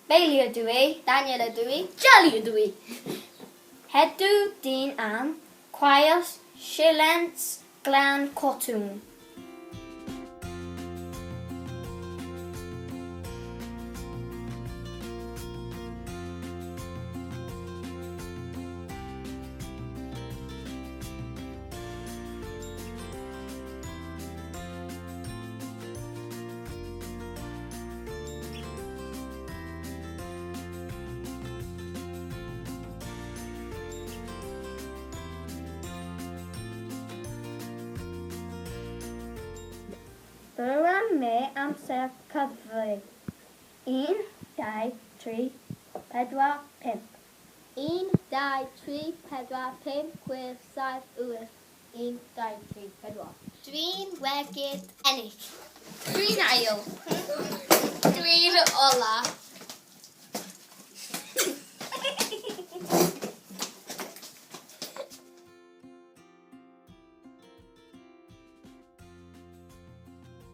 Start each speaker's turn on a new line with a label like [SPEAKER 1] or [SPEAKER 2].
[SPEAKER 1] Beili ydw i.
[SPEAKER 2] Daniel ydw i.
[SPEAKER 3] Jelly ydw i.
[SPEAKER 1] Hedw dyn am chwaer Sialens Gwlân Cotwm. Byram me amser cyfryd. 1, 2, 3, 4, 5.
[SPEAKER 2] 1, 2, 3, 4, 5, 6, 7, 8. 1, 2, 3, 4. Dwi'n wegyd ennill.
[SPEAKER 3] Dwi'n ail. Dwi'n ola.